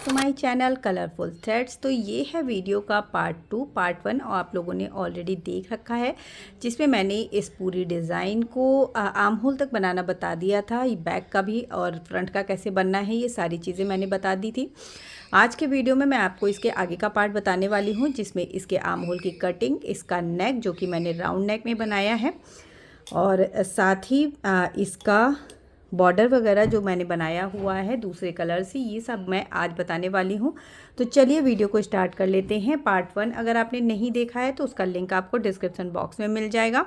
To my channel colourful threads. तो ये है वीडियो का पार्ट 2। पार्ट 1 और आप लोगों ने ऑलरेडी देख रखा है, जिसमें मैंने इस पूरी डिज़ाइन को आर्म होल तक बनाना बता दिया था। ये बैक का भी और फ्रंट का कैसे बनना है, ये सारी चीज़ें मैंने बता दी थी। आज के वीडियो में मैं आपको इसके आगे का पार्ट बताने वाली हूँ, जिसमें इसके आर्म होल की कटिंग, इसका नेक जो कि मैंने राउंड नेक में बनाया है, और साथ ही इसका बॉर्डर वगैरह जो मैंने बनाया हुआ है दूसरे कलर से, ये सब मैं आज बताने वाली हूँ। तो चलिए वीडियो को स्टार्ट कर लेते हैं। पार्ट 1 अगर आपने नहीं देखा है तो उसका लिंक आपको डिस्क्रिप्शन बॉक्स में मिल जाएगा।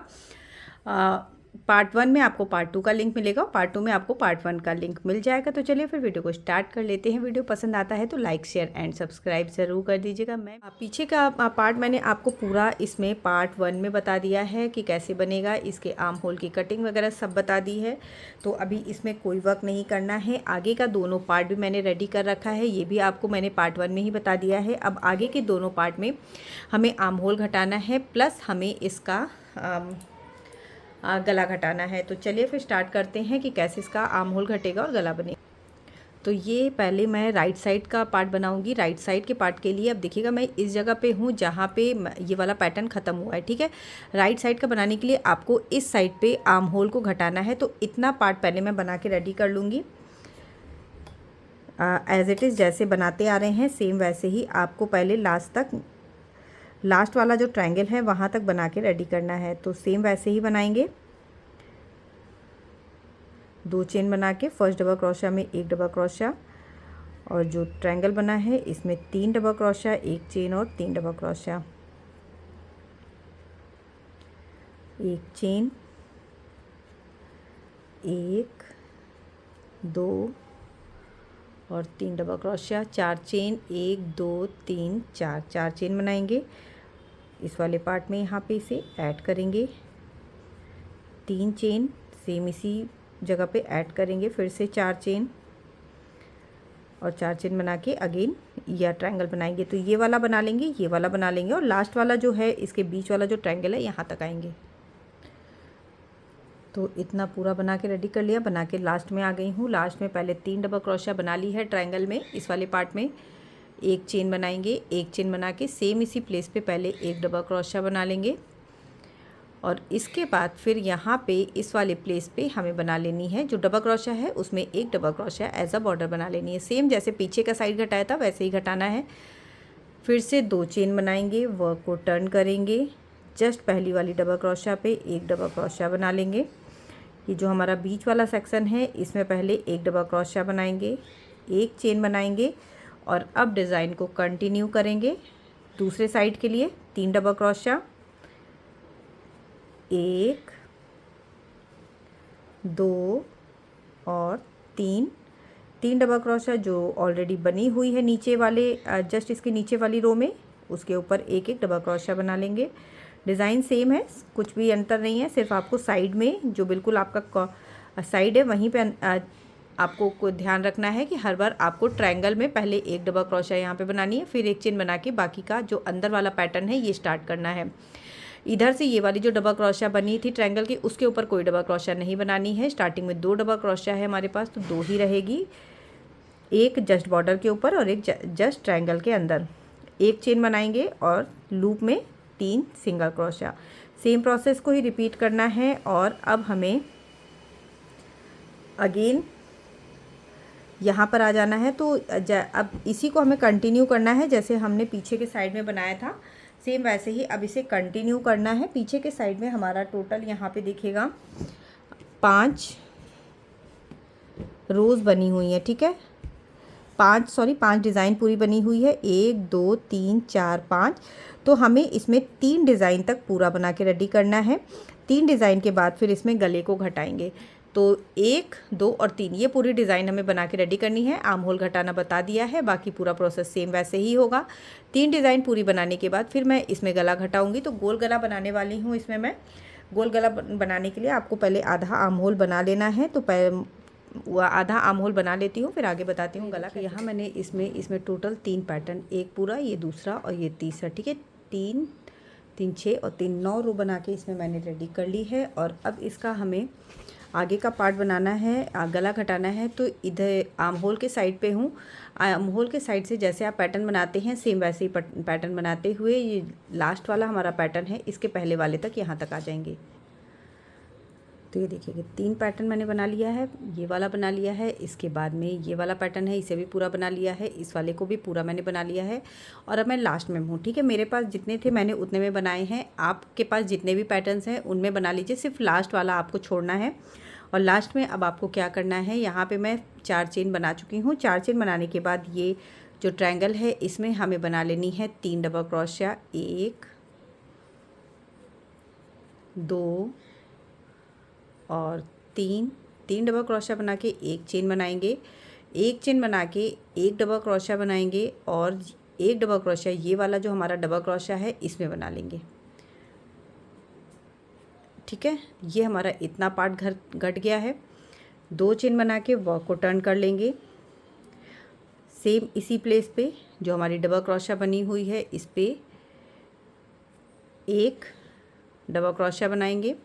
पार्ट 1 में आपको पार्ट 2 का लिंक मिलेगा, पार्ट 2 में आपको पार्ट 1 का लिंक मिल जाएगा। तो चलिए फिर वीडियो को स्टार्ट कर लेते हैं। वीडियो पसंद आता है तो लाइक शेयर एंड सब्सक्राइब ज़रूर कर दीजिएगा। मैं पीछे का पार्ट मैंने आपको पूरा इसमें पार्ट 1 में बता दिया है कि कैसे बनेगा, इसके आर्म होल की कटिंग वगैरह सब बता दी है। तो अभी इसमें कोई वर्क नहीं करना है। आगे का दोनों पार्ट भी मैंने रेडी कर रखा है, ये भी आपको मैंने पार्ट 1 में ही बता दिया है। अब आगे के दोनों पार्ट में हमें आर्म होल घटाना है, प्लस हमें इसका गला घटाना है। तो चलिए फिर स्टार्ट करते हैं कि कैसे इसका आर्म होल घटेगा और गला बनेगा। तो ये पहले मैं राइट साइड का पार्ट बनाऊंगी। राइट साइड के पार्ट के लिए अब देखिएगा मैं इस जगह पे हूँ जहाँ पे ये वाला पैटर्न ख़त्म हुआ है, ठीक है। राइट साइड का बनाने के लिए आपको इस साइड पे आर्म होल को घटाना है। तो इतना पार्ट पहले मैं बना के रेडी कर लूँगी। एज इट इज़ जैसे बनाते आ रहे हैं सेम वैसे ही आपको पहले लास्ट वाला जो ट्रायंगल है वहाँ तक बना के रेडी करना है। तो सेम वैसे ही बनाएंगे। 2 चेन बना के फर्स्ट डबल क्रोशिया में 1 डबल क्रोशिया, और जो ट्रायंगल बना है इसमें 3 डबल क्रोशिया, 1 चेन और 3 डबल क्रोशिया, 1 चेन, 1 2 और 3 डबल क्रोशिया, 4 चेन, 1 2 3 4 चेन बनाएंगे। इस वाले पार्ट में यहाँ पे इसे ऐड करेंगे, 3 चेन सेम इसी जगह पे ऐड करेंगे, फिर से 4 चेन और 4 चेन बना के अगेन या ट्रायंगल बनाएंगे। तो ये वाला बना लेंगे, ये वाला बना लेंगे, और लास्ट वाला जो है इसके बीच वाला जो ट्रायंगल है यहाँ तक आएंगे। तो इतना पूरा बना के रेडी कर लिया। बना के लास्ट में आ गई हूँ। लास्ट में पहले 3 डबल क्रोशिया बना ली है ट्रायंगल में। इस वाले पार्ट में 1 चेन बनाएंगे, 1 चेन बना के सेम इसी प्लेस पे पहले 1 डबल क्रोशिया बना लेंगे, और इसके बाद फिर यहाँ पे इस वाले प्लेस पे हमें बना लेनी है जो डबल क्रोशिया है उसमें 1 डबल क्रोशिया एज अ बॉर्डर बना लेनी है। सेम जैसे पीछे का साइड घटाया था वैसे ही घटाना है। फिर से 2 चेन बनाएंगे, वर्क को टर्न करेंगे, जस्ट पहली वाली डबल क्रोशिया पे 1 डबल क्रोशिया बना लेंगे। ये जो हमारा बीच वाला सेक्शन है इसमें पहले 1 डबल क्रोशिया बनाएंगे, 1 चेन बनाएंगे, और अब डिज़ाइन को कंटिन्यू करेंगे। दूसरे साइड के लिए 3 डबल क्रोशिया, 1 2 और 3 डबल क्रोशिया जो ऑलरेडी बनी हुई है नीचे वाले जस्ट इसके नीचे वाली रो में, उसके ऊपर 1 डबल क्रोशिया बना लेंगे। डिज़ाइन सेम है, कुछ भी अंतर नहीं है, सिर्फ आपको साइड में जो बिल्कुल आपका साइड है वहीं पे आपको ध्यान रखना है कि हर बार आपको ट्रायंगल में पहले 1 डबल क्रोशिया यहाँ पे बनानी है, फिर 1 चेन बना के बाकी का जो अंदर वाला पैटर्न है ये स्टार्ट करना है। इधर से ये वाली जो डबल क्रोशिया बनी थी ट्रायंगल की उसके ऊपर कोई डबल क्रोशिया नहीं बनानी है। स्टार्टिंग में 2 डबल क्रोशिया है हमारे पास, तो 2 ही रहेगी, 1 जस्ट बॉर्डर के ऊपर और 1 जस्ट ट्रायंगल के अंदर। 1 चेन बनाएंगे और लूप में 3 सिंगल क्रोशिया। सेम प्रोसेस को ही रिपीट करना है। और अब हमें अगेन यहाँ पर आ जाना है। तो अब इसी को हमें कंटिन्यू करना है जैसे हमने पीछे के साइड में बनाया था, सेम वैसे ही अब इसे कंटिन्यू करना है। पीछे के साइड में हमारा टोटल यहाँ पे देखिएगा 5 रोज़ बनी हुई है, ठीक है। 5 डिज़ाइन पूरी बनी हुई है, 1 2 3 4 5। तो हमें इसमें 3 डिज़ाइन तक पूरा बना के रेडी करना है। 3 डिज़ाइन के बाद फिर इसमें गले को घटाएंगे। तो 1 2 और 3 ये पूरी डिज़ाइन हमें बना के रेडी करनी है। आर्म होल घटाना बता दिया है, बाकी पूरा प्रोसेस सेम वैसे ही होगा। 3 डिज़ाइन पूरी बनाने के बाद फिर मैं इसमें गला घटाऊंगी। तो गोल गला बनाने वाली हूँ। इसमें मैं गोल गला बनाने के लिए आपको पहले आधा आर्म होल बना लेना है। तो आधा आर्म होल बना लेती हूँ, फिर आगे बताती हूँ गला। यहाँ मैंने इसमें टोटल 3 पैटर्न, एक पूरा, ये दूसरा और ये तीसरा, ठीक है। 3 3 6 और 3 9 रो बना के इसमें मैंने रेडी कर ली है। और अब इसका हमें आगे का पार्ट बनाना है, गला घटाना है, तो इधर आर्म होल के साइड पे हूँ। आर्म होल के साइड से जैसे आप पैटर्न बनाते हैं सेम वैसे ही पैटर्न बनाते हुए ये लास्ट वाला हमारा पैटर्न है, इसके पहले वाले तक यहाँ तक आ जाएंगे। तो ये देखिए 3 पैटर्न मैंने बना लिया है, ये वाला बना लिया है, इसके बाद में ये वाला पैटर्न है, इसे भी पूरा बना लिया है, इस वाले को भी पूरा मैंने बना लिया है और अब मैं लास्ट में हूँ। ठीक है, मेरे पास जितने थे मैंने उतने में बनाए हैं, आपके पास जितने भी पैटर्न्स हैं उनमें बना लीजिए, सिर्फ लास्ट वाला आपको छोड़ना है। और लास्ट में अब आपको क्या करना है, यहाँ पर मैं 4 चेन बना चुकी हूँ। 4 चेन बनाने के बाद ये जो ट्रायंगल है इसमें हमें बना लेनी है 3 डबल क्रोशिया, 1 2 और 3 डबल क्रोशिया बना के एक चेन बनाएंगे, एक चेन बना के एक डबल क्रोशिया बनाएंगे और एक डबल क्रोशिया ये वाला जो हमारा डबल क्रोशिया है इसमें बना लेंगे। ठीक है, ये हमारा इतना पार्ट घट गया है। 2 चेन बना के वर्क को टर्न कर लेंगे, सेम इसी प्लेस पे जो हमारी डबल क्रोशिया बनी हुई है इस पे एक डबल क्रोशिया बनाएंगे।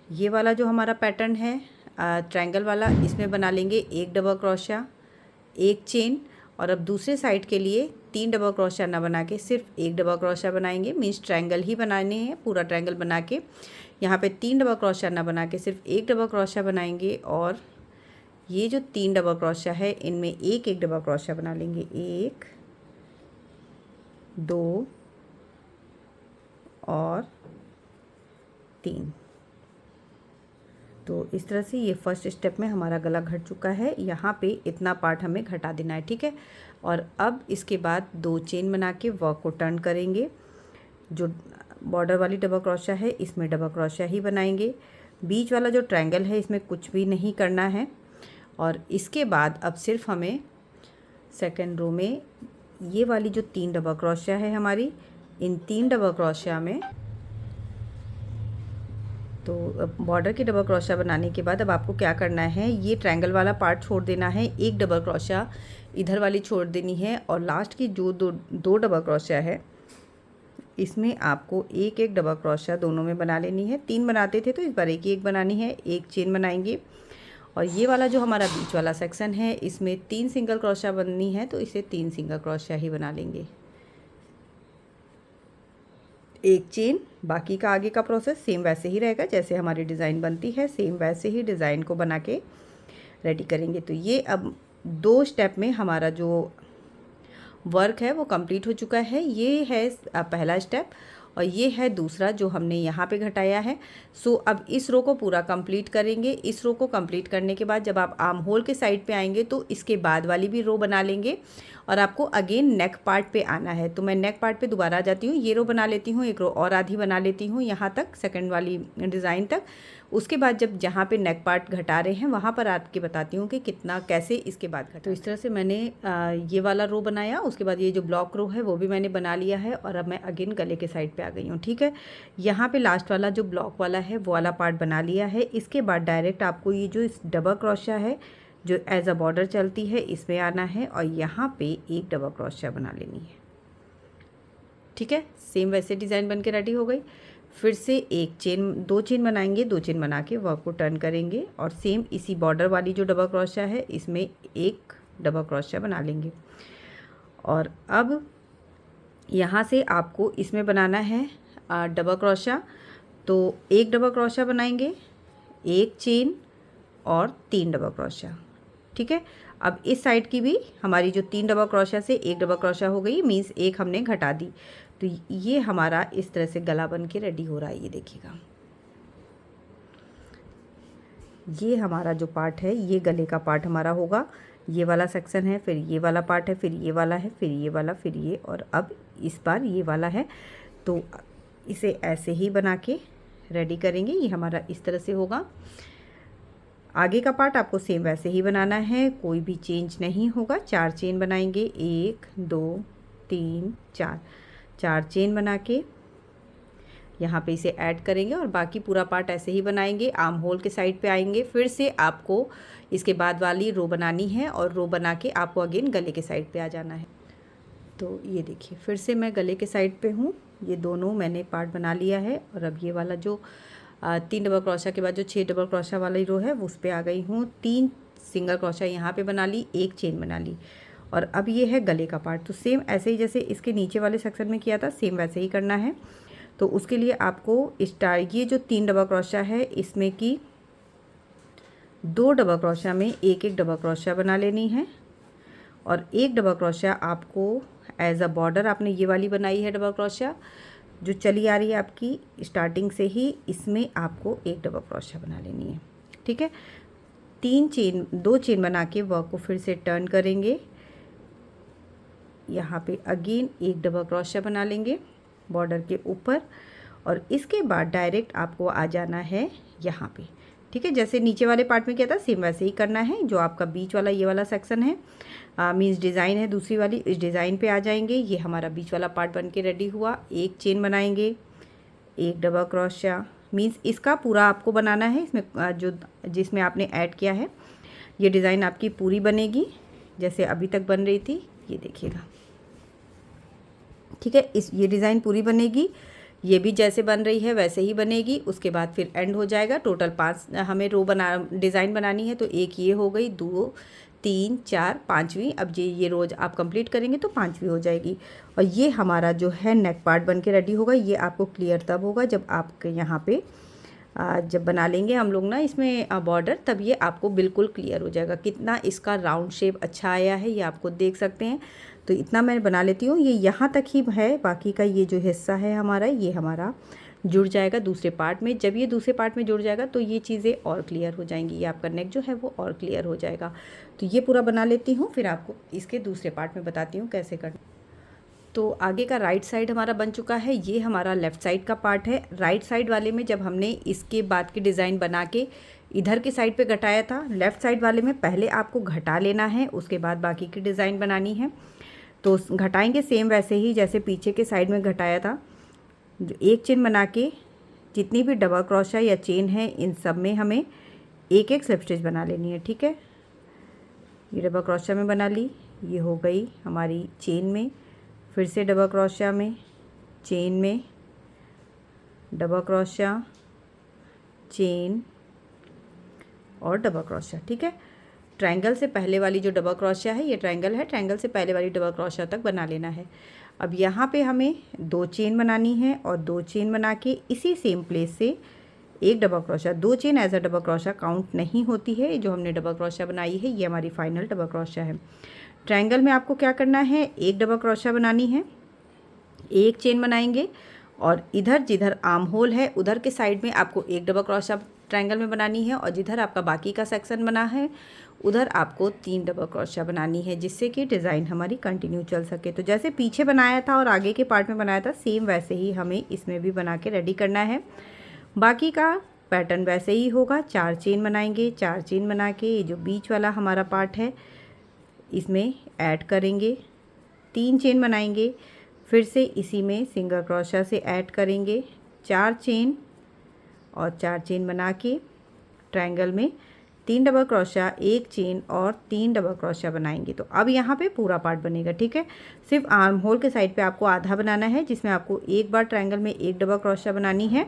ये वाला जो हमारा पैटर्न है ट्रायंगल वाला, इसमें बना लेंगे एक डबल क्रोशिया, एक चेन। और अब दूसरे साइड के लिए 3 डबल क्रोशिया ना बना के सिर्फ एक डबल क्रोशिया बनाएंगे, मीन्स ट्रायंगल ही बनाने हैं। पूरा ट्रायंगल बना के यहाँ पे 3 डबल क्रोशिया ना बना के सिर्फ एक डबल क्रोशिया बनाएंगे और ये जो 3 डबल क्रोशिया है इनमें एक एक डबल क्रोशिया बना लेंगे, 1 2 और 3। तो इस तरह से ये फर्स्ट स्टेप में हमारा गला घट चुका है। यहाँ पे इतना पार्ट हमें घटा देना है। ठीक है, और अब इसके बाद 2 चेन बना के वर्क को टर्न करेंगे। जो बॉर्डर वाली डबल क्रोशिया है इसमें डबल क्रोशिया ही बनाएंगे। बीच वाला जो ट्रायंगल है इसमें कुछ भी नहीं करना है। और इसके बाद अब सिर्फ हमें सेकेंड रो में ये वाली जो 3 डबल क्रोशिया है हमारी, इन 3 डबल क्रोशिया में, तो बॉर्डर की डबल क्रोशिया बनाने के बाद अब आपको क्या करना है, ये ट्रायंगल वाला पार्ट छोड़ देना है, एक डबल क्रोशिया इधर वाली छोड़ देनी है और लास्ट की जो दो डबल क्रोशिया है इसमें आपको एक एक डबल क्रोशिया दोनों में बना लेनी है। 3 बनाते थे तो इस बार एक एक बनानी है, एक चेन बनाएंगे। और ये वाला जो हमारा बीच वाला सेक्शन है इसमें 3 सिंगल क्रोशिया बननी है, तो इसे 3 सिंगल क्रोशिया ही बना लेंगे, एक चेन। बाकी का आगे का प्रोसेस सेम वैसे ही रहेगा जैसे हमारी डिज़ाइन बनती है, सेम वैसे ही डिज़ाइन को बना के रेडी करेंगे। तो ये अब 2 स्टेप में हमारा जो वर्क है वो कंप्लीट हो चुका है। ये है पहला स्टेप और ये है दूसरा जो हमने यहाँ पे घटाया है। सो अब इस रो को पूरा कंप्लीट करेंगे। इस रो को कंप्लीट करने के बाद जब आप आर्म होल के साइड पे आएंगे तो इसके बाद वाली भी रो बना लेंगे और आपको अगेन नेक पार्ट पे आना है। तो मैं नेक पार्ट पे दोबारा आ जाती हूँ, ये रो बना लेती हूँ, एक रो और आधी बना लेती हूँ यहाँ तक, सेकंड वाली डिज़ाइन तक। उसके बाद जब जहाँ पे नेक पार्ट घटा रहे हैं वहाँ पर आके बताती हूँ कि कितना कैसे इसके बाद घटा। तो इस तरह से मैंने ये वाला रो बनाया, उसके बाद ये जो ब्लॉक रो है वो भी मैंने बना लिया है और अब मैं अगेन गले के साइड पे आ गई हूँ। ठीक है, यहाँ पे लास्ट वाला जो ब्लॉक वाला है वो वाला पार्ट बना लिया है। इसके बाद डायरेक्ट आपको ये जो इस डबल क्रोशिया है जो एज अ बॉर्डर चलती है इसमें आना है और यहाँ पे एक डबल क्रोशिया बना लेनी है। ठीक है, सेम वैसे डिज़ाइन बन के रेडी हो गई। फिर से एक चेन, 2 चेन बनाएंगे, 2 चेन बना के वर्क को टर्न करेंगे और सेम इसी बॉर्डर वाली जो डबल क्रोशिया है इसमें एक डबल क्रोशिया बना लेंगे। और अब यहाँ से आपको इसमें बनाना है डबल क्रोशिया, तो एक डबल क्रोशिया बनाएंगे, एक चेन और 3 डबल क्रोशिया। ठीक है, अब इस साइड की भी हमारी जो 3 डबल क्रोशिया से एक डबल क्रोशिया हो गई, मीन्स एक हमने घटा दी। तो ये हमारा इस तरह से गला बन के रेडी हो रहा है। ये देखिएगा, ये हमारा जो पार्ट है ये गले का पार्ट हमारा होगा। ये वाला सेक्शन है, फिर ये वाला पार्ट है, फिर ये वाला है, फिर ये वाला, फिर ये, और अब इस बार ये वाला है। तो इसे ऐसे ही बना के रेडी करेंगे। ये हमारा इस तरह से होगा। आगे का पार्ट आपको सेम वैसे ही बनाना है, कोई भी चेंज नहीं होगा। 4 चेन बनाएंगे, 1 2 3 4, 4 चेन बना के यहाँ पे इसे ऐड करेंगे और बाकी पूरा पार्ट ऐसे ही बनाएंगे। आर्म होल के साइड पे आएंगे, फिर से आपको इसके बाद वाली रो बनानी है और रो बना के आपको अगेन गले के साइड पे आ जाना है। तो ये देखिए, फिर से मैं गले के साइड पे हूँ। ये दोनों मैंने पार्ट बना लिया है और अब ये वाला जो 3 डबल क्रोशा के बाद जो 6 डबल क्रोशा वाली रो है उस पर आ गई हूँ। 3 सिंगल क्रोशा यहाँ पे बना ली, 1 चेन बना ली। और अब ये है गले का पार्ट। तो सेम ऐसे ही जैसे इसके नीचे वाले सेक्शन में किया था सेम वैसे ही करना है। तो उसके लिए आपको ये जो 3 डबल क्रोशा है इसमें की 2 डबल क्रोशा में एक डबल क्रोशा बना लेनी है और 1 डबल क्रोशा आपको एज अ बॉर्डर, आपने ये वाली बनाई है डबल क्रोशा जो चली आ रही है आपकी स्टार्टिंग से ही, इसमें आपको 1 डबल क्रोशा बना लेनी है। ठीक है, 2 चेन बना के वर्क को फिर से टर्न करेंगे। यहाँ पे अगेन 1 डबल क्रोशा बना लेंगे बॉर्डर के ऊपर और इसके बाद डायरेक्ट आपको आ जाना है यहाँ पे। ठीक है, जैसे नीचे वाले पार्ट में किया था सेम वैसे ही करना है। जो आपका बीच वाला ये वाला सेक्शन है मीन्स डिज़ाइन है दूसरी वाली, इस डिज़ाइन पे आ जाएंगे। ये हमारा बीच वाला पार्ट बन के रेडी हुआ। 1 चेन बनाएंगे, 1 डबल क्रोशा, मीन्स इसका पूरा आपको बनाना है। इसमें जो जिसमें आपने ऐड किया है ये डिज़ाइन आपकी पूरी बनेगी जैसे अभी तक बन रही थी, ये देखिएगा। ठीक है, ये डिज़ाइन पूरी बनेगी, ये भी जैसे बन रही है वैसे ही बनेगी। उसके बाद फिर एंड हो जाएगा। टोटल 5 हमें रो डिज़ाइन बनानी है। तो एक ये हो गई, 2 3 4 5वीं। अब ये रोज आप कंप्लीट करेंगे तो 5वीं हो जाएगी। और ये हमारा जो है नेक पार्ट बन के रेडी होगा। ये आपको क्लियर तब होगा जब आपके यहाँ पे जब बना लेंगे हम लोग ना इसमें बॉर्डर, तब ये आपको बिल्कुल क्लियर हो जाएगा। कितना इसका राउंड शेप अच्छा आया है ये आपको देख सकते हैं। तो इतना मैं बना लेती हूँ, ये यहाँ तक ही है। बाकी का ये जो हिस्सा है हमारा, ये हमारा जुड़ जाएगा दूसरे पार्ट में। जब ये दूसरे पार्ट में जुड़ जाएगा तो ये चीज़ें और क्लियर हो जाएंगी। ये आपका नेक जो है वो और क्लियर हो जाएगा। तो ये पूरा बना लेती हूँ, फिर आपको इसके दूसरे पार्ट में बताती हूँ कैसे करना। तो आगे का राइट साइड हमारा बन चुका है। ये हमारा लेफ़्ट साइड का पार्ट है। राइट साइड वाले में जब हमने इसके बाद की डिज़ाइन बना के इधर की साइड पे घटाया था, लेफ़्ट साइड वाले में पहले आपको घटा लेना है, उसके बाद बाकी की डिज़ाइन बनानी है। तो घटाएंगे सेम वैसे ही जैसे पीछे के साइड में घटाया था। 1 चेन बना के जितनी भी डबल क्रोशा या चेन है इन सब में हमें एक स्लिप स्टिच बना लेनी है। ठीक है, ये डबल क्रोशा में बना ली, ये हो गई हमारी चेन में, फिर से डबल क्रोशा में, चेन में, डबल क्रोशा, चेन और डबल क्रोशा। ठीक है, ट्रायंगल से पहले वाली जो डबल क्रोशा है, ये ट्रायंगल है, ट्रायंगल से पहले वाली डबल क्रोशा तक बना लेना है। अब यहाँ पे हमें 2 चेन बनानी है और 2 चेन बना के इसी सेम प्लेस से 1 double crochet, 2 chain as a double crochet count नहीं होती है। जो हमने डबल क्रोशा बनाई है ये हमारी फाइनल डबल क्रोशा है। ट्रायंगल में आपको क्या करना है, 1 डबल क्रोशा बनानी है, 1 चेन बनाएंगे और इधर जिधर आर्म होल है उधर के साइड में आपको 1 डबल क्रोशा ट्रायंगल में बनानी है और जिधर आपका बाकी का सेक्शन बना है उधर आपको 3 डबल क्रोशा बनानी है, जिससे कि डिज़ाइन हमारी कंटिन्यू चल सके। तो जैसे पीछे बनाया था और आगे के पार्ट में बनाया था सेम वैसे ही हमें इसमें भी बना के रेडी करना है। बाकी का पैटर्न वैसे ही होगा। 4 चेन बनाएंगे, 4 चेन बना के ये जो बीच वाला हमारा पार्ट है इसमें ऐड करेंगे, 3 चेन बनाएंगे, फिर से इसी में सिंगल क्रोशा से ऐड करेंगे, 4 चेन और 4 चेन बना के ट्रायंगल में 3 डबल क्रोशा, 1 चेन और 3 डबल क्रोशा बनाएंगे। तो अब यहाँ पे पूरा पार्ट बनेगा। ठीक है, सिर्फ आर्म होल के साइड पे आपको आधा बनाना है, जिसमें आपको एक बार ट्रायंगल में 1 डबल क्रोशा बनानी है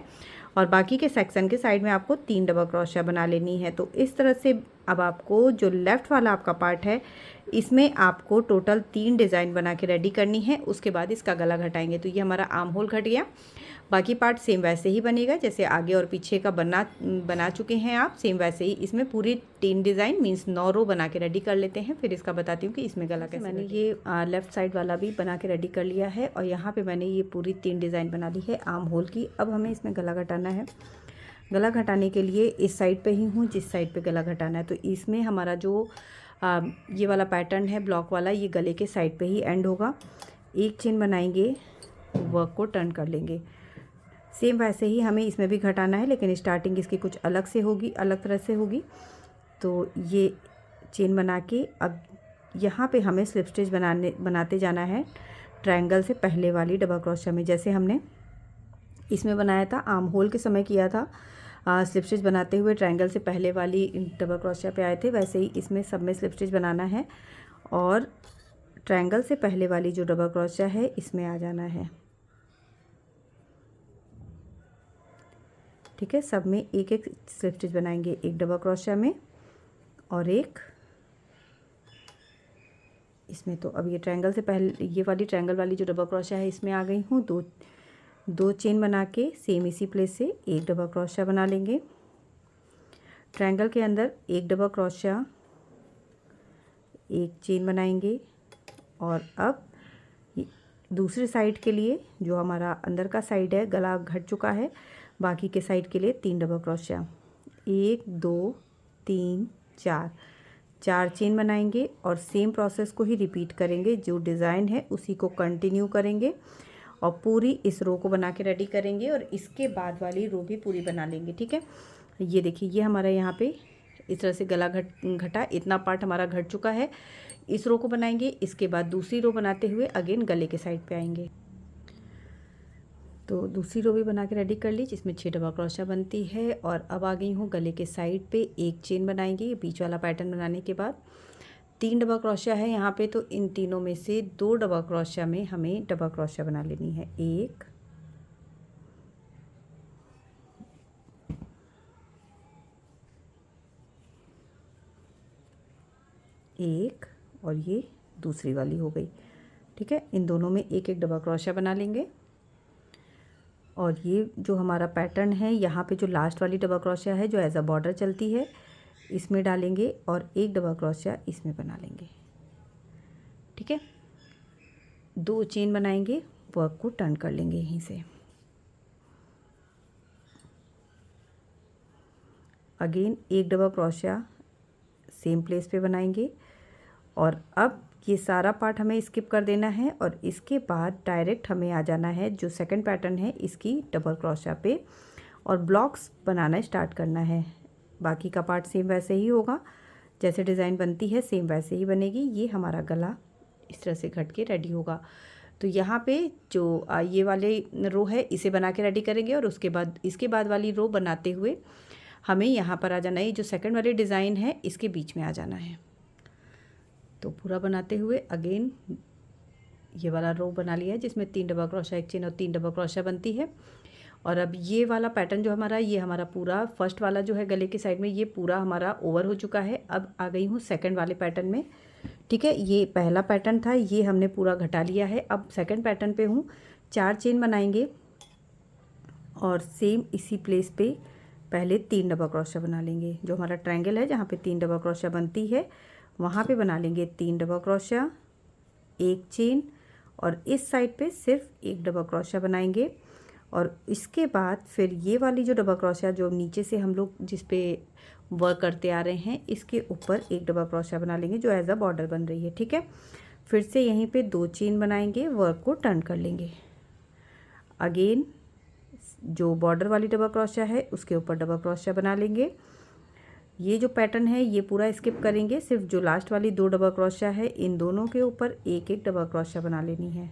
और बाकी के सेक्शन के साइड में आपको 3 डबल क्रोशा बना लेनी है। तो इस तरह से अब आपको जो लेफ़्ट वाला आपका पार्ट है इसमें आपको टोटल 3 डिज़ाइन बना के रेडी करनी है। उसके बाद इसका गला घटाएंगे। तो ये हमारा आर्म होल घट गया। बाकी पार्ट सेम वैसे ही बनेगा जैसे आगे और पीछे का बना चुके हैं आप, सेम वैसे ही इसमें पूरी 3 डिज़ाइन मीन्स 9 रो बना के रेडी कर लेते हैं। फिर इसका बताती हूँ कि इसमें गला कैसे। मैंने ये लेफ़्ट साइड वाला भी बना के रेडी कर लिया है और यहाँ पे मैंने ये पूरी 3 डिज़ाइन बना ली है आर्म होल की। अब हमें इसमें गला घटाना है। गला घटाने के लिए इस साइड पे ही हूँ जिस साइड पे गला घटाना है। तो इसमें हमारा जो ये वाला पैटर्न है ब्लॉक वाला, ये गले के साइड पे ही एंड होगा। 1 चेन बनाएंगे, वर्क को टर्न कर लेंगे। सेम वैसे ही हमें इसमें भी घटाना है, लेकिन स्टार्टिंग इसकी कुछ अलग से होगी, अलग तरह से होगी। तो ये चेन बना के अब यहाँ पे हमें स्लिप स्टिच बनाते जाना है ट्रायंगल से पहले वाली डबल क्रोशा में। जैसे हमने इसमें बनाया था, आर्म होल के समय किया था, स्लिप स्टिच बनाते हुए ट्रायंगल से पहले वाली डबल क्रोशा पे आए थे, वैसे ही इसमें सब में स्लिप स्टिच बनाना है और ट्रायंगल से पहले वाली जो डबल क्रोशा है इसमें आ जाना है। ठीक है। सब में एक एक स्लिप स्टिच बनाएंगे, एक डबल क्रोशिया में और एक इसमें। तो अब ये ट्रायंगल से पहले ये वाली ट्रायंगल वाली जो डबल क्रोशिया है इसमें आ गई हूँ। दो चेन बना के सेम इसी प्लेस से एक डबल क्रोशिया बना लेंगे। ट्रायंगल के अंदर एक डबल क्रोशिया, एक चेन बनाएंगे और अब दूसरी साइड के लिए जो हमारा अंदर का साइड है गला घट चुका है, बाकी के साइड के लिए 3 डबल क्रोशिया, 1 2 3 4 4 चेन बनाएंगे और सेम प्रोसेस को ही रिपीट करेंगे। जो डिज़ाइन है उसी को कंटिन्यू करेंगे और पूरी इस रो को बना के रेडी करेंगे और इसके बाद वाली रो भी पूरी बना लेंगे। ठीक है, ये देखिए ये हमारा यहाँ पे इस तरह से गला घटा, इतना पार्ट हमारा घट चुका है। इस रो को बनाएंगे, इसके बाद दूसरी रो बनाते हुए अगेन गले के साइड पे आएंगे। तो दूसरी रो भी बना के रेडी कर ली जिसमें 6 डबल क्रोशिया बनती है और अब आ गई हूँ गले के साइड पे। एक चेन बनाएंगे बीच वाला पैटर्न बनाने के बाद, 3 डबल क्रोशिया है यहाँ पे, तो इन तीनों में से 2 डबल क्रोशिया में हमें डबल क्रोशिया बना लेनी है। एक और ये दूसरी वाली हो गई। ठीक है, इन दोनों में एक एक डबल क्रोशिया बना लेंगे और ये जो हमारा पैटर्न है यहाँ पे जो लास्ट वाली डबल क्रोशिया है जो एज अ बॉर्डर चलती है इसमें डालेंगे और एक डबल क्रोशिया इसमें बना लेंगे। ठीक है, 2 चेन बनाएंगे, वर्क को टर्न कर लेंगे यहीं से। अगेन एक डबल क्रोशिया सेम प्लेस पे बनाएंगे और अब ये सारा पार्ट हमें स्किप कर देना है और इसके बाद डायरेक्ट हमें आ जाना है जो सेकंड पैटर्न है इसकी डबल क्रोशिया पे और ब्लॉक्स बनाना स्टार्ट करना है। बाकी का पार्ट सेम वैसे ही होगा, जैसे डिज़ाइन बनती है सेम वैसे ही बनेगी। ये हमारा गला इस तरह से घट के रेडी होगा। तो यहाँ पे जो ये वाले रो है इसे बना के रेडी करेंगे और उसके बाद इसके बाद वाली रो बनाते हुए हमें यहाँ पर आ जाना है। जो सेकंड वाली डिज़ाइन है इसके बीच में आ जाना है। तो पूरा बनाते हुए अगेन ये वाला रो बना लिया है जिसमें 3 डबल क्रोशिया, एक चेन और 3 डबल क्रोशिया बनती है। और अब ये वाला पैटर्न जो हमारा ये हमारा पूरा फर्स्ट वाला जो है गले के साइड में ये पूरा हमारा ओवर हो चुका है। अब आ गई हूँ सेकंड वाले पैटर्न में। ठीक है, ये पहला पैटर्न था, ये हमने पूरा घटा लिया है। अब सेकंड पैटर्न पे हूँ, 4 चेन बनाएंगे और सेम इसी प्लेस पे पहले 3 डबल क्रोशिया बना लेंगे। जो हमारा ट्रायंगल है जहाँ पे 3 डबल क्रोशिया बनती है वहाँ पे बना लेंगे 3 डबल क्रोशिया, एक चेन और इस साइड पे सिर्फ एक डबल क्रोशिया बनाएंगे और इसके बाद फिर ये वाली जो डबल क्रोशिया जो नीचे से हम लोग जिस पे वर्क करते आ रहे हैं इसके ऊपर एक डबल क्रोशिया बना लेंगे जो एज अ बॉर्डर बन रही है। ठीक है, फिर से यहीं पे 2 चेन बनाएंगे, वर्क को टर्न कर लेंगे। अगेन जो बॉर्डर वाली डबल क्रोशिया है उसके ऊपर डबल क्रोशिया बना लेंगे। ये जो पैटर्न है ये पूरा स्किप करेंगे, सिर्फ जो लास्ट वाली 2 डबल क्रोशिया है इन दोनों के ऊपर एक एक डबल क्रोशिया बना लेनी है।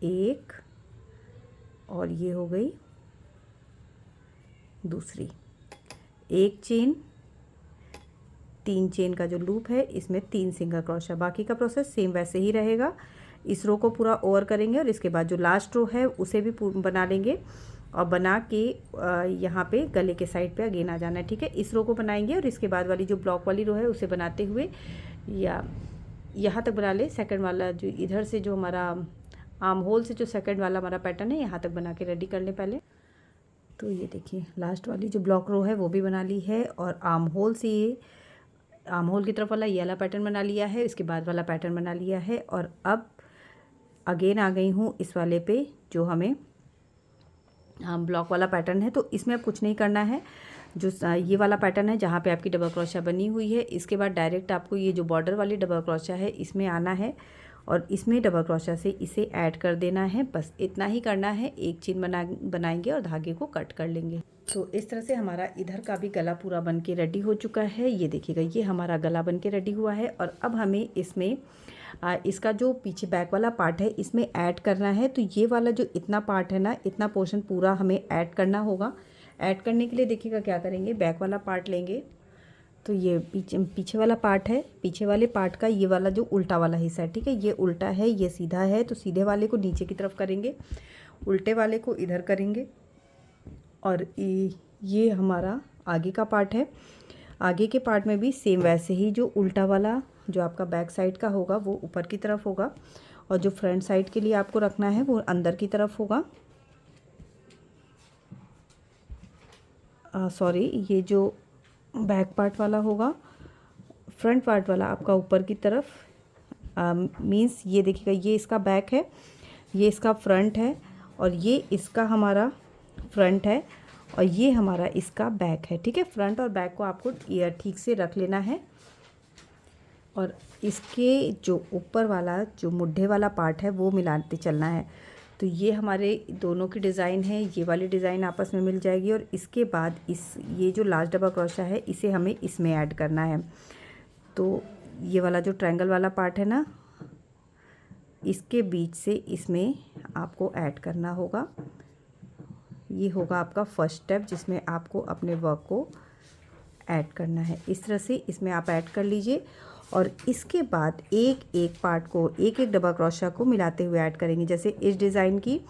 एक और ये हो गई दूसरी, एक चेन, 3 चेन का जो लूप है इसमें 3 सिंगल क्रोशिया। बाकी का प्रोसेस सेम वैसे ही रहेगा। इस रो को पूरा ओवर करेंगे और इसके बाद जो लास्ट रो है उसे भी बना लेंगे और बना के यहाँ पे गले के साइड पे अगेन आ जाना है। ठीक है, इस रो को बनाएंगे और इसके बाद वाली जो ब्लॉक वाली रो है उसे बनाते हुए या यहाँ तक बना ले। सेकंड वाला जो इधर से जो हमारा आर्म होल से जो सेकंड वाला हमारा पैटर्न है यहाँ तक बना के रेडी कर लें पहले। तो ये देखिए लास्ट वाली जो ब्लॉक रो है वो भी बना ली है और आर्म होल से ये आर्म होल की तरफ वाला ये वाला पैटर्न बना लिया है, इसके बाद वाला पैटर्न बना लिया है। और अब अगेन आ गई हूँ इस वाले पे जो हमें ब्लॉक वाला पैटर्न है। तो इसमें अब कुछ नहीं करना है। जो ये वाला पैटर्न है जहाँ पे आपकी डबल क्रोशिया बनी हुई है इसके बाद डायरेक्ट आपको ये जो बॉर्डर वाली डबल क्रोशिया है इसमें आना है और इसमें डबल क्रोशिया से इसे ऐड कर देना है। बस इतना ही करना है। एक चेन बनाएंगे और धागे को कट कर लेंगे। तो इस तरह से हमारा इधर का भी गला पूरा बन के रेडी हो चुका है। ये देखिएगा ये हमारा गला बन के रेडी हुआ है और अब हमें इसमें इसका जो पीछे बैक वाला पार्ट है इसमें ऐड करना है। तो ये वाला जो इतना पार्ट है ना, इतना पोर्शन पूरा हमें ऐड करना होगा। ऐड करने के लिए देखिएगा क्या करेंगे, बैक वाला पार्ट लेंगे। तो ये पीछे वाला पार्ट है, पीछे वाले पार्ट का ये वाला जो उल्टा वाला हिस्सा है, ठीक है, ये उल्टा है ये सीधा है। तो सीधे वाले को नीचे की तरफ करेंगे, उल्टे वाले को इधर करेंगे और ये हमारा आगे का पार्ट है। आगे के पार्ट में भी सेम वैसे ही, जो उल्टा वाला जो आपका बैक साइड का होगा वो ऊपर की तरफ होगा, और जो फ्रंट साइड के लिए आपको रखना है वो अंदर की तरफ होगा। सॉरी, ये जो बैक पार्ट वाला होगा, फ्रंट पार्ट वाला आपका ऊपर की तरफ, मीन्स ये देखिएगा, ये इसका बैक है, ये इसका फ्रंट है, और ये इसका हमारा फ्रंट है, और ये हमारा इसका बैक है। ठीक है, फ्रंट और बैक को आपको ठीक से रख लेना है। और इसके जो ऊपर वाला जो मुड्ढे वाला पार्ट है वो मिलाते चलना है। तो ये हमारे दोनों की डिज़ाइन है, ये वाली डिज़ाइन आपस में मिल जाएगी। और इसके बाद ये जो लास्ट डबल क्रोशा है इसे हमें इसमें ऐड करना है। तो ये वाला जो ट्रायंगल वाला पार्ट है ना, इसके बीच से इसमें आपको ऐड करना होगा। ये होगा आपका फर्स्ट स्टेप जिसमें आपको अपने वर्क को ऐड करना है। इस तरह से इसमें आप ऐड कर लीजिए, और इसके बाद एक एक पार्ट को, एक एक डबल क्रोशा को मिलाते हुए ऐड करेंगे। जैसे इस डिज़ाइन की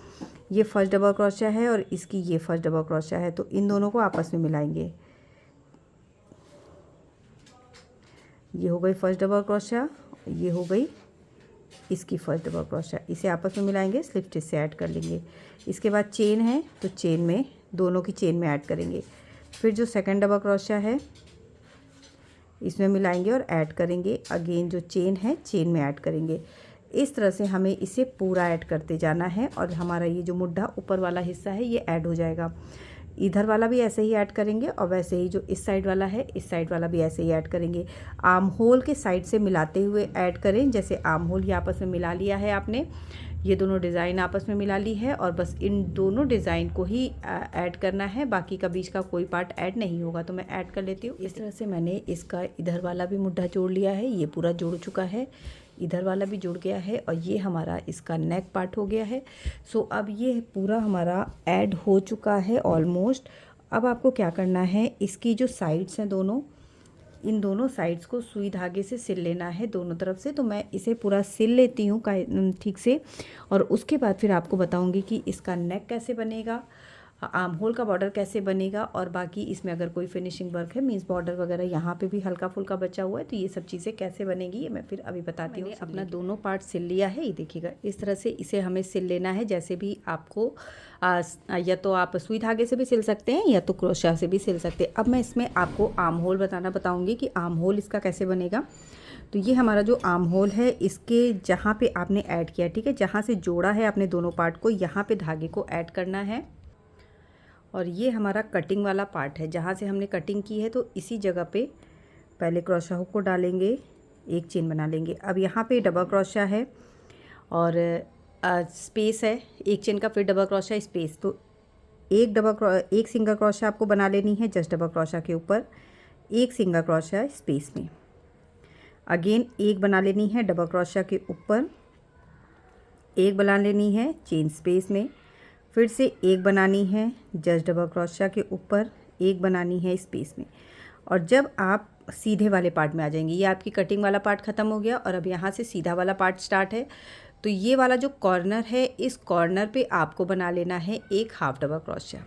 ये फर्स्ट डबल क्रोशा है और इसकी ये फर्स्ट डबल क्रोशा है, तो इन दोनों को आपस में मिलाएंगे। ये हो गई फर्स्ट डबल क्रोशा, ये हो गई इसकी फर्स्ट डबल क्रोशा, इसे आपस में मिलाएंगे, स्लिप स्टिच से ऐड कर लेंगे। इसके बाद चेन है तो चेन में, दोनों की चेन में ऐड करेंगे। फिर जो सेकंड डबल क्रोशा है इसमें मिलाएंगे और ऐड करेंगे। अगेन जो चेन है चेन में ऐड करेंगे। इस तरह से हमें इसे पूरा ऐड करते जाना है, और हमारा ये जो मुड्ढा ऊपर वाला हिस्सा है ये ऐड हो जाएगा। इधर वाला भी ऐसे ही ऐड करेंगे, और वैसे ही जो इस साइड वाला है इस साइड वाला भी ऐसे ही ऐड करेंगे। आर्म होल के साइड से मिलाते हुए ऐड करें। जैसे आर्म होल ये आपस में मिला लिया है आपने, ये दोनों डिज़ाइन आपस में मिला ली है, और बस इन दोनों डिज़ाइन को ही ऐड करना है, बाकी का बीच का कोई पार्ट ऐड नहीं होगा। तो मैं ऐड कर लेती हूँ। इस तरह से मैंने इसका इधर वाला भी मुड्ढा जोड़ लिया है, ये पूरा जुड़ चुका है, इधर वाला भी जुड़ गया है, और ये हमारा इसका नेक पार्ट हो गया है। सो अब ये पूरा हमारा ऐड हो चुका है ऑलमोस्ट। अब आपको क्या करना है, इसकी जो साइड्स हैं दोनों, इन दोनों साइड्स को सुई धागे से सिल लेना है दोनों तरफ से। तो मैं इसे पूरा सिल लेती हूँ ठीक से, और उसके बाद फिर आपको बताऊँगी कि इसका नेक कैसे बनेगा, आर्म होल का बॉर्डर कैसे बनेगा, और बाकी इसमें अगर कोई फिनिशिंग वर्क है, मीन्स बॉर्डर वगैरह यहाँ पे भी हल्का फुल्का बचा हुआ है, तो ये सब चीज़ें कैसे बनेगी ये मैं फिर अभी बताती हूँ। अपना दोनों पार्ट सिल लिया है, ये देखिएगा इस तरह से इसे हमें सिल लेना है। जैसे भी आपको या तो आप सुई धागे से भी सिल सकते हैं या तो क्रोशा से भी सिल सकते हैं। अब मैं इसमें आपको आर्म होल बताऊँगी कि आर्म होल इसका कैसे बनेगा। तो ये हमारा जो आर्म होल है, इसके जहाँ पे आपने ऐड किया, ठीक है, जहाँ से जोड़ा है आपने दोनों पार्ट को, यहाँ पे धागे को ऐड करना है। और ये हमारा कटिंग वाला पार्ट है, जहाँ से हमने कटिंग की है, तो इसी जगह पे पहले क्रोशा हुक को डालेंगे, एक चेन बना लेंगे। अब यहाँ पे डबल क्रोशा है और स्पेस है एक चेन का, फिर डबल क्रोशा स्पेस। तो एक सिंगल क्रोशा आपको बना लेनी है जस्ट डबल क्रोशा के ऊपर, एक सिंगल क्रोशा स्पेस में। अगेन एक बना लेनी है डबल क्रोशा के ऊपर, एक बना लेनी है चेन स्पेस में, फिर से एक बनानी है जस्ट डबल क्रोशा के ऊपर, एक बनानी है स्पेस में। और जब आप सीधे वाले पार्ट में आ जाएंगे, ये आपकी कटिंग वाला पार्ट ख़त्म हो गया और अब यहाँ से सीधा वाला पार्ट स्टार्ट है। तो ये वाला जो कॉर्नर है, इस कॉर्नर पे आपको बना लेना है एक हाफ डबल क्रोशा।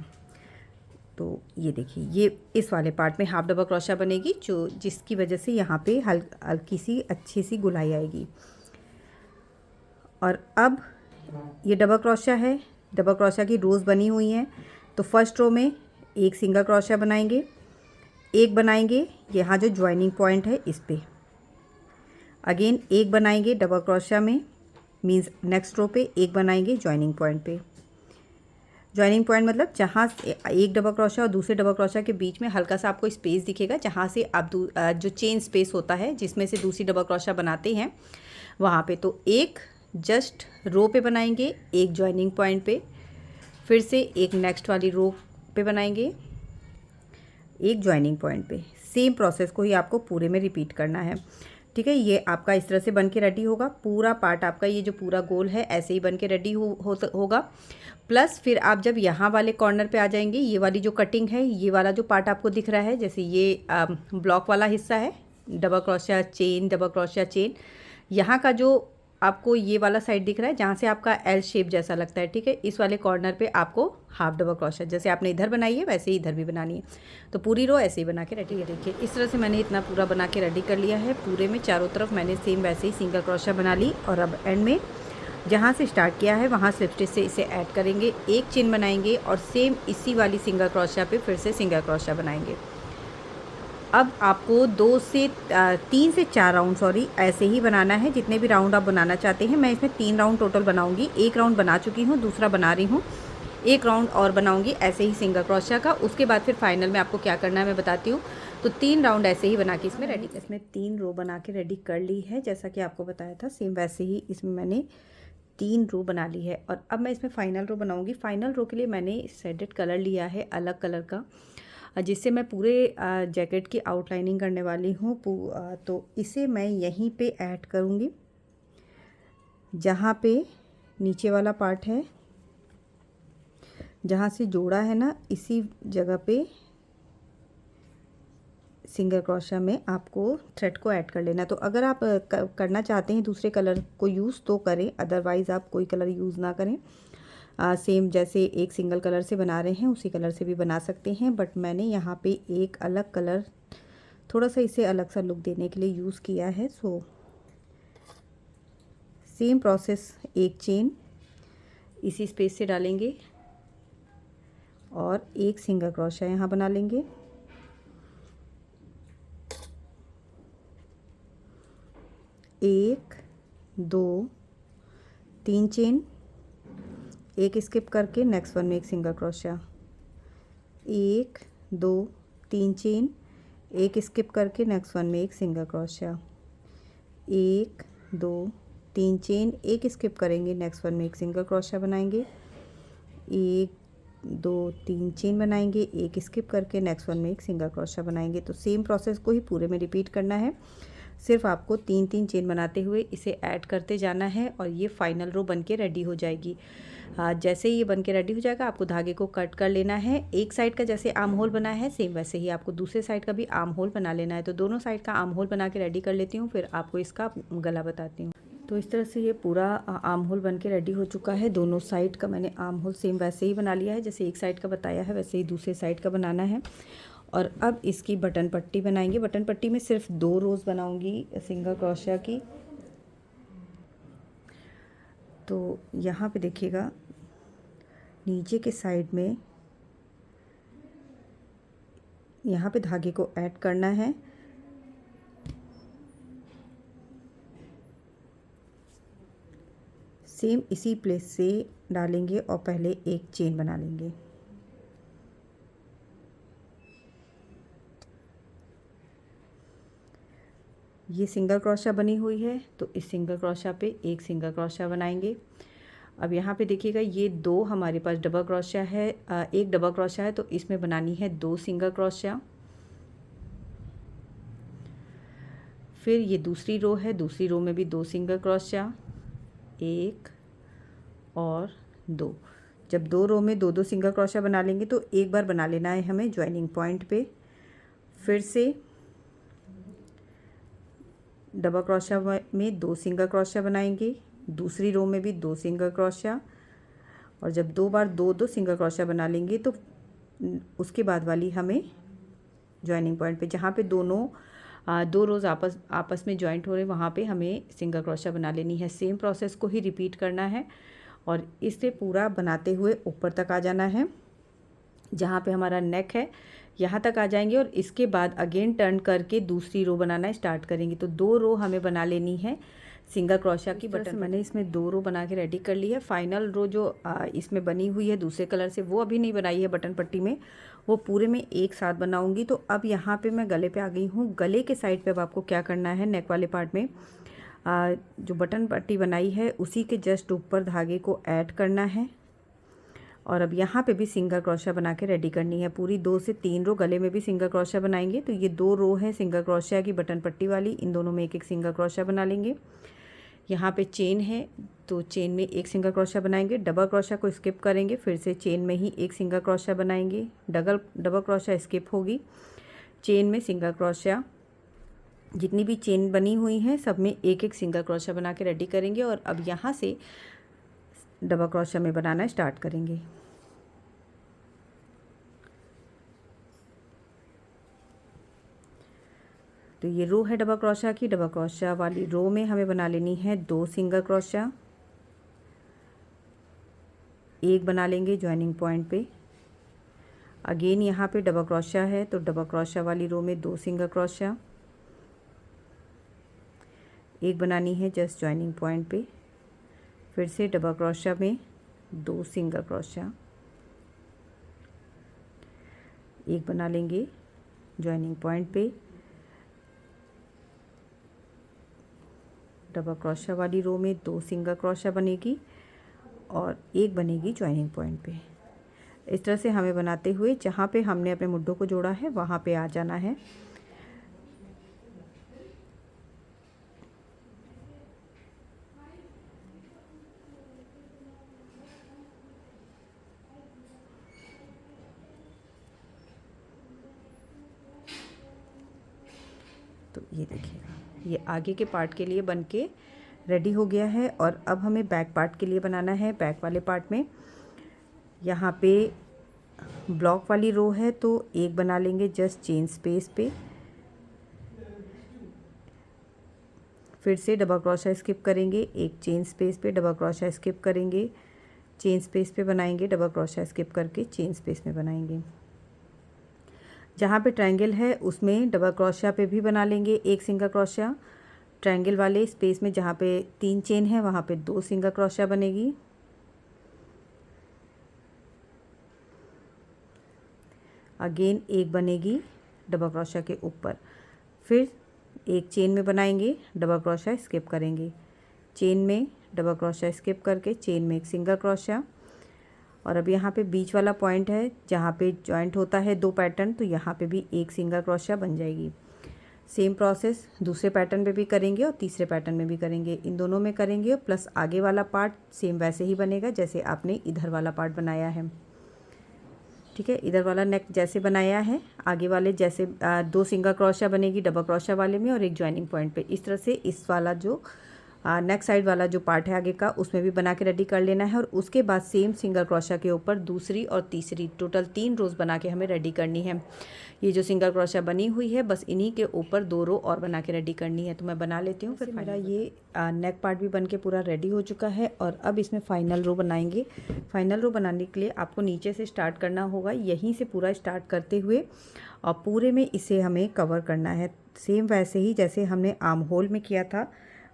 तो ये देखिए, ये इस वाले पार्ट में हाफ डबल क्रोशा बनेगी, जो जिसकी वजह से यहाँ पे हल्की सी अच्छी सी गुलाई आएगी। और अब ये डबल क्रोशा है, डबल क्रोशा की रोज़ बनी हुई हैं। तो फर्स्ट रो में एक सिंगल क्रोशा बनाएंगे, एक बनाएंगे यहाँ जो ज्वाइनिंग पॉइंट है इस पे, अगेन एक बनाएंगे डबल क्रोशा में, मींस नेक्स्ट रो पे एक बनाएंगे ज्वाइनिंग पॉइंट पे। ज्वाइनिंग पॉइंट मतलब जहाँ एक डबल क्रोशा और दूसरे डबल क्रोशा के बीच में हल्का सा आपको स्पेस दिखेगा, जहाँ से आप जो चेन स्पेस होता है जिसमें से दूसरी डबल क्रोशा बनाते हैं वहाँ पे। तो एक जस्ट रो पे बनाएंगे, एक ज्वाइनिंग पॉइंट पे, फिर से एक नेक्स्ट वाली रो पे बनाएंगे, एक ज्वाइनिंग पॉइंट पे। सेम प्रोसेस को ही आपको पूरे में रिपीट करना है, ठीक है। ये आपका इस तरह से बन के रेडी होगा। पूरा पार्ट आपका ये जो पूरा गोल है ऐसे ही बन के रेडी होगा। प्लस फिर आप जब यहाँ वाले कॉर्नर पे आ जाएंगे, ये वाली जो कटिंग है, ये वाला जो पार्ट आपको दिख रहा है, जैसे ये ब्लॉक वाला हिस्सा है, double crochet chain, double crochet chain, यहाँ का जो आपको ये वाला साइड दिख रहा है जहाँ से आपका एल शेप जैसा लगता है, ठीक है। इस वाले कॉर्नर पे आपको हाफ डबल क्रोशा जैसे आपने इधर बनाई है वैसे ही इधर भी बनानी है। तो पूरी रो ऐसे ही बना के रेडी है। देखिए इस तरह से मैंने इतना पूरा बना के रेडी कर लिया है। पूरे में चारों तरफ मैंने सेम वैसे ही सिंगल क्रोशा बना ली और अब एंड में जहाँ से स्टार्ट किया है वहाँ स्लिप स्टिच से इसे ऐड करेंगे, एक चेन बनाएंगे और सेम इसी वाली सिंगल क्रोशा पे फिर से सिंगल क्रोशा बनाएंगे। अब आपको 3 से 4 राउंड ऐसे ही बनाना है, जितने भी राउंड आप बनाना चाहते हैं। मैं इसमें 3 राउंड टोटल बनाऊंगी, एक राउंड बना चुकी हूँ, दूसरा बना रही हूँ, एक राउंड और बनाऊंगी ऐसे ही सिंगल क्रोशा का। उसके बाद फिर फाइनल में आपको क्या करना है मैं बताती हूँ। तो 3 राउंड ऐसे ही बना के इसमें रेडी, इसमें 3 रो बना के रेडी कर ली है जैसा कि आपको बताया था। सेम वैसे ही इसमें मैंने 3 रो बना ली है और अब मैं इसमें फाइनल रो बनाऊंगी। फाइनल रो के लिए मैंने शेडेड कलर लिया है अलग कलर का, जिससे मैं पूरे जैकेट की आउटलाइनिंग करने वाली हूँ। तो इसे मैं यहीं पे ऐड करूँगी जहाँ पे नीचे वाला पार्ट है, जहाँ से जोड़ा है ना, इसी जगह पे सिंगल क्रोशा में आपको थ्रेड को ऐड कर लेना। तो अगर आप करना चाहते हैं दूसरे कलर को यूज़ तो करें, अदरवाइज़ आप कोई कलर यूज़ ना करें। सेम जैसे एक सिंगल कलर से बना रहे हैं उसी कलर से भी बना सकते हैं, बट मैंने यहाँ पे एक अलग कलर थोड़ा सा इसे अलग सा लुक देने के लिए यूज़ किया है। सो सेम प्रोसेस, एक चेन इसी स्पेस से डालेंगे और एक सिंगल क्रोशा यहाँ बना लेंगे। एक, दो, 3 चेन, एक स्किप करके नेक्स्ट वन में एक सिंगल क्रोशा, 1, 2, 3 चेन, एक स्किप करके नेक्स्ट वन में एक सिंगल क्रोशा, 1, 2, 3 चेन, एक स्किप करेंगे नेक्स्ट वन में एक सिंगल क्रोशा बनाएंगे, 1, 2, 3 चेन बनाएंगे, एक स्किप करके नेक्स्ट वन में एक सिंगल क्रोशा बनाएंगे। तो सेम प्रोसेस को ही पूरे में रिपीट करना है, सिर्फ आपको 3-3 चेन बनाते हुए इसे ऐड करते जाना है और ये फाइनल रो बन के रेडी हो जाएगी। जैसे ही ये बन के रेडी हो जाएगा आपको धागे को कट कर लेना है। एक साइड का जैसे आर्म होल बना है सेम वैसे ही आपको दूसरे साइड का भी आर्म होल बना लेना है। तो दोनों साइड का आर्म होल बना के रेडी कर लेती हूँ, फिर आपको इसका गला बताती हूँ। तो इस तरह से ये पूरा आर्म होल बन के रेडी हो चुका है। दोनों साइड का मैंने आर्म होल सेम वैसे ही बना लिया है, जैसे एक साइड का बताया है वैसे ही दूसरे साइड का बनाना है। और अब इसकी बटन पट्टी बनाएंगे। बटन पट्टी में सिर्फ 2 रोज़ बनाऊंगी सिंगल क्रोशिया की। तो यहाँ पे देखिएगा नीचे के साइड में यहाँ पे धागे को ऐड करना है, सेम इसी प्लेस से डालेंगे और पहले एक चेन बना लेंगे। ये सिंगल क्रोशा बनी हुई है तो इस सिंगल क्रोशा पे एक सिंगल क्रोशा बनाएंगे। अब यहाँ पे देखिएगा ये 2 हमारे पास डबल क्रोशा है, एक डबल क्रोशा है तो इसमें बनानी है 2 सिंगल क्रोशा। फिर ये दूसरी रो है, दूसरी रो में भी 2 सिंगल क्रोशा, 1 और 2। जब 2 रो में 2-2 सिंगल क्रोशा बना लेंगे तो एक बार बना लेना है हमें ज्वाइनिंग पॉइंट पे, फिर से डबल क्रोशा में 2 सिंगल क्रोशा बनाएंगे, दूसरी रो में भी 2 सिंगल क्रोशा, और जब 2 बार 2-2 सिंगल क्रोशा बना लेंगे तो उसके बाद वाली हमें ज्वाइनिंग पॉइंट पे जहाँ पे दोनों 2 रोज़ आपस में ज्वाइंट हो रहे वहाँ पे हमें सिंगल क्रोशा बना लेनी है। सेम प्रोसेस को ही रिपीट करना है और इसे पूरा बनाते हुए ऊपर तक आ जाना है, जहाँ पे हमारा नेक है यहाँ तक आ जाएंगे और इसके बाद अगेन टर्न करके दूसरी रो बनाना स्टार्ट करेंगे। तो 2 रो हमें बना लेनी है सिंगल क्रोशा की। बटन मैंने इसमें 2 रो बना के रेडी कर ली है। फाइनल रो जो इसमें बनी हुई है दूसरे कलर से वो अभी नहीं बनाई है बटन पट्टी में, वो पूरे में एक साथ बनाऊंगी। तो अब यहाँ पे मैं गले पे आ गई हूँ। गले के साइड पे अब आपको क्या करना है, नेक वाले पार्ट में जो बटन पट्टी बनाई है उसी के जस्ट ऊपर धागे को ऐड करना है और अब यहाँ पे भी सिंगल क्रोशा बना के रेडी करनी है। पूरी 2 से 3 रो गले में भी सिंगल क्रोशा बनाएंगे। तो ये 2 रो है सिंगल क्रोशा की बटन पट्टी वाली, इन दोनों में एक एक सिंगल क्रोशा बना लेंगे। यहाँ पे चेन है तो चेन में एक सिंगल क्रोशा बनाएंगे, डबल क्रोशा को स्किप करेंगे, फिर से चेन में ही एक सिंगल क्रोशा बनाएंगे, डबल क्रोशा स्किप होगी, चेन में सिंगल क्रोशा, जितनी भी चेन बनी हुई हैं सब में एक एक सिंगल क्रोशा बना के रेडी करेंगे और अब यहाँ से डबल क्रोशा में बनाना स्टार्ट करेंगे। तो ये रो है डबल क्रोशा की। डबल क्रोशा वाली रो में हमें बना लेनी है 2 सिंगल क्रोशा, एक बना लेंगे ज्वाइनिंग पॉइंट पे। अगेन यहाँ पे डबल क्रोशा है तो डबल क्रोशा वाली रो में 2 सिंगल क्रोशा, एक बनानी है जस्ट ज्वाइनिंग पॉइंट पे। फिर से डबल क्रोशा में 2 सिंगल क्रोशा, एक बना लेंगे ज्वाइनिंग पॉइंट पे। डबल क्रोशा वाली रो में 2 सिंगल क्रोशा बनेगी और एक बनेगी ज्वाइनिंग पॉइंट पे। इस तरह से हमें बनाते हुए जहाँ पे हमने अपने मुड्ढों को जोड़ा है वहाँ पे आ जाना है। तो ये देखिएगा, ये आगे के पार्ट के लिए बन के रेडी हो गया है। और अब हमें बैक पार्ट के लिए बनाना है। बैक वाले पार्ट में यहाँ पे ब्लॉक वाली रो है तो एक बना लेंगे जस्ट चेन स्पेस पे। फिर से डबल क्रोशा स्किप करेंगे, एक चेन स्पेस पे डबल क्रोशा स्किप करेंगे, चेन स्पेस पे बनाएंगे, डबल क्रोशा स्किप करके चेन स्पेस में बनाएंगे। जहाँ पे ट्रायंगल है उसमें डबल क्रोशा पे भी बना लेंगे एक सिंगल क्रोशा। ट्रायंगल वाले स्पेस में जहाँ पे 3 चेन है वहाँ पे 2 सिंगल क्रोशा बनेगी। अगेन एक बनेगी डबल क्रोशा के ऊपर, फिर एक चेन में बनाएंगे, डबल क्रोशा स्किप करेंगे, चेन में डबल क्रोशा स्किप करके चेन में एक सिंगल क्रोशा। और अब यहाँ पे बीच वाला पॉइंट है जहाँ पे जॉइंट होता है 2 पैटर्न, तो यहाँ पे भी एक सिंगल क्रोशा बन जाएगी। सेम प्रोसेस दूसरे पैटर्न पे भी करेंगे और तीसरे पैटर्न में भी करेंगे, इन दोनों में करेंगे। प्लस आगे वाला पार्ट सेम वैसे ही बनेगा जैसे आपने इधर वाला पार्ट बनाया है। ठीक है, इधर वाला नेक जैसे बनाया है, आगे वाले जैसे 2 सिंगल क्रोशा बनेगी डबल क्रोशा वाले में और एक ज्वाइनिंग पॉइंट पे। इस तरह से इस वाला जो नेक साइड वाला जो पार्ट है आगे का उसमें भी बना के रेडी कर लेना है। और उसके बाद सेम सिंगल क्रोशा के ऊपर दूसरी और तीसरी टोटल 3 रोज़ बना के हमें रेडी करनी है। ये जो सिंगल क्रोशा बनी हुई है बस इन्हीं के ऊपर 2 रो और बना के रेडी करनी है। तो मैं बना लेती हूँ। फिर मेरा ये नेक पार्ट भी बन के पूरा रेडी हो चुका है और अब इसमें फाइनल रो बनाएंगे। फाइनल रो बनाने के लिए आपको नीचे से स्टार्ट करना होगा, यहीं से पूरा स्टार्ट करते हुए और पूरे में इसे हमें कवर करना है। सेम वैसे ही जैसे हमने आर्म होल में किया था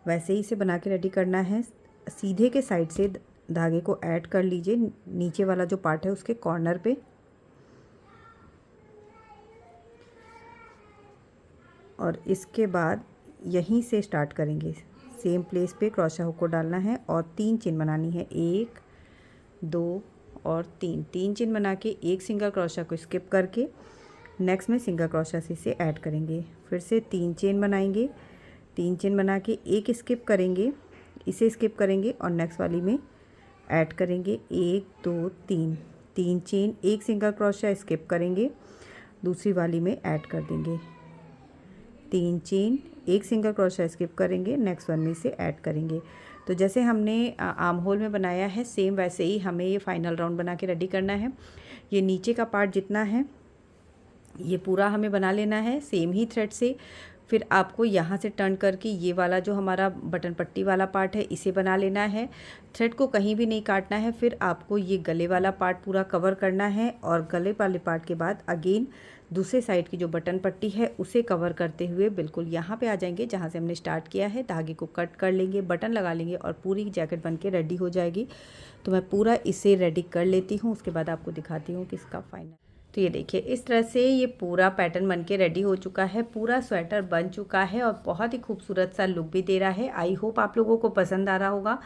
वैसे ही इसे बना के रेडी करना है। सीधे के साइड से धागे को ऐड कर लीजिए नीचे वाला जो पार्ट है उसके कॉर्नर पे, और इसके बाद यहीं से स्टार्ट करेंगे। सेम प्लेस पे क्रोशा हुक को डालना है और 3 चेन बनानी है, 1 2 और 3 चेन बना के एक सिंगल क्रोशा को स्किप करके नेक्स्ट में सिंगल क्रोशा से इसे ऐड करेंगे। फिर से 3 चेन बनाएंगे, 3 चेन बना के एक स्किप करेंगे, इसे स्किप करेंगे और नेक्स्ट वाली में ऐड करेंगे 1 2 3 चेन, एक सिंगल क्रोशा स्किप करेंगे, दूसरी वाली में ऐड कर देंगे 3 चेन, एक सिंगल क्रोशा स्किप करेंगे, नेक्स्ट वन में इसे ऐड करेंगे। तो जैसे हमने आर्म होल में बनाया है सेम वैसे ही हमें ये फाइनल राउंड बना के रेडी करना है। ये नीचे का पार्ट जितना है ये पूरा हमें बना लेना है सेम ही थ्रेड से। फिर आपको यहाँ से टर्न करके ये वाला जो हमारा बटन पट्टी वाला पार्ट है इसे बना लेना है, थ्रेड को कहीं भी नहीं काटना है। फिर आपको ये गले वाला पार्ट पूरा कवर करना है और गले वाले पार्ट के बाद अगेन दूसरे साइड की जो बटन पट्टी है उसे कवर करते हुए बिल्कुल यहाँ पे आ जाएंगे जहाँ से हमने स्टार्ट किया है। धागे को कट कर लेंगे, बटन लगा लेंगे और पूरी जैकेट बन के रेडी हो जाएगी। तो मैं पूरा इसे रेडी कर लेती हूँ, उसके बाद आपको दिखाती हूँ कि इसका फाइनल। तो ये देखिए इस तरह से ये पूरा पैटर्न बन के रेडी हो चुका है, पूरा स्वेटर बन चुका है और बहुत ही खूबसूरत सा लुक भी दे रहा है। आई होप आप लोगों को पसंद आ रहा होगा।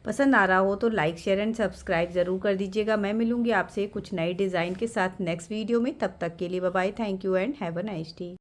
पसंद आ रहा हो तो लाइक शेयर एंड सब्सक्राइब ज़रूर कर दीजिएगा। मैं मिलूंगी आपसे कुछ नए डिज़ाइन के साथ नेक्स्ट वीडियो में। तब तक के लिए bye bye, thank you and have a nice day.